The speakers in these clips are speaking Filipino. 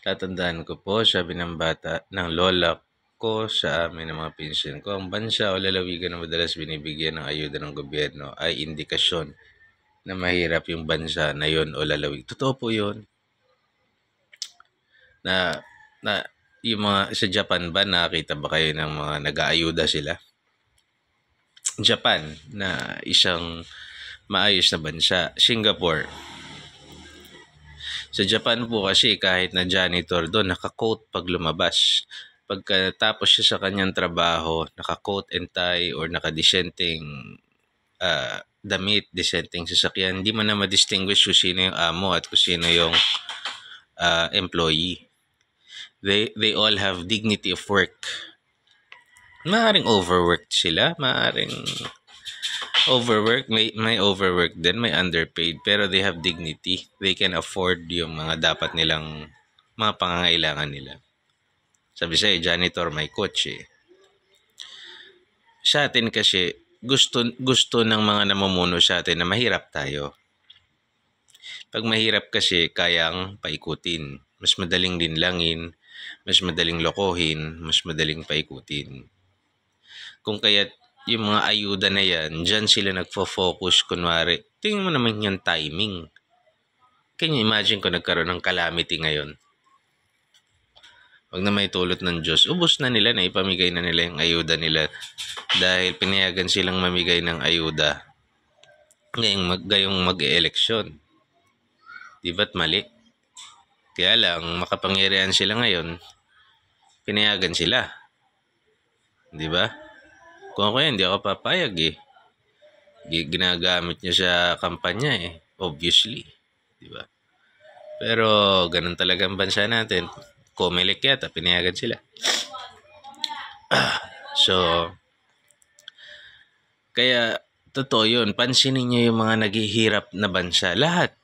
Tatandaan ko po, sabi ng bata, ng lola ko sa amin ng mga pinsan ko, ang bansa o lalawigan na madalas binibigyan ng ayuda ng gobyerno ay indikasyon na mahirap yung bansa na yon o lalawig. Totoo po yun. Na, na yung mga sa Japan ba, nakakita ba kayo ng mga nag-aayuda sila? Japan na isang maayos na bansa. Singapore. Sa Japan po kasi kahit na janitor doon, naka-coat pag lumabas. Pagkatapos siya sa kanyang trabaho, naka-coat and tie or naka-dissenting damit, dissenting sasakyan, hindi mo na ma-distinguish kung sino yung amo at kung sino yung employee. They all have dignity of work. Maaring overworked sila, maaring overwork, may overwork din, may underpaid, pero they have dignity. They can afford yung mga dapat nilang mga pangangailangan nila. Sabi sa'yo, janitor may kotse. Sa atin kasi, gusto ng mga namumuno sa atin na mahirap tayo. Pag mahirap kasi, kayang paikutin. Mas madaling linlangin, mas madaling lokohin, mas madaling paikutin. Kung kaya't yung mga ayuda na yan, dyan sila nagfo-focus. Kunwari, tingnan mo naman yung timing. Can you imagine kung nagkaroon ng calamity ngayon? Wag na may tulot ng Diyos, ubos na nila, na ipamigay na nila yung ayuda nila dahil pinayagan silang mamigay ng ayuda ngayong mag-e-eleksyon. Di ba't mali? Kaya lang, makapangyarihan sila ngayon, pinayagan sila. Di ba? Kung ako yan, hindi ako papayag eh. Ginagamit niya sa kampanya eh. Obviously. Di ba? Pero, ganun talaga ang bansa natin. Comelec yata, pinayagan sila. So, kaya, totoo yun. Pansinin niyo yung mga naghihirap na bansa. Lahat.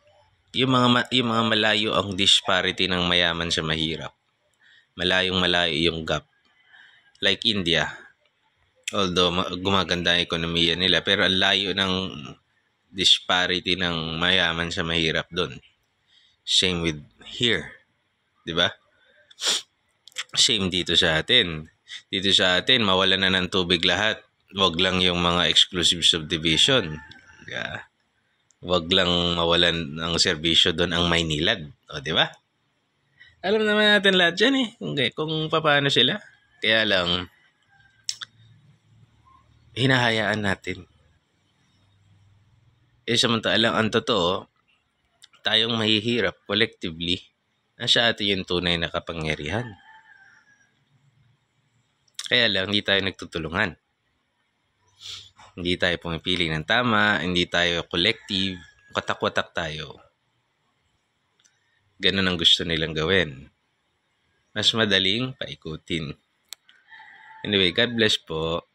Yung mga malayo ang disparity ng mayaman sa mahirap. Malayo yung gap. Like India. Although gumaganda ang ekonomiya nila, pero ang layo ng disparity ng mayaman sa mahirap doon. Same with here. Di ba? Same dito sa atin. Dito sa atin, mawalan na ng tubig lahat. Wag lang yung mga exclusive subdivision. Yeah. Wag lang mawalan ng serbisyo doon ang Maynilad. O, di ba? Alam naman natin lahat dyan eh. Kung paano sila. Kaya lang, hinahayaan natin. Samantalang ang totoo, tayong mahihirap collectively, nasa atin yung tunay na kapangyarihan. Kaya lang, hindi tayo nagtutulungan. Hindi tayo pumipili ng tama, hindi tayo collective, watak-watak tayo. Ganun ang gusto nilang gawin. Mas madaling paikutin. Anyway, God bless po.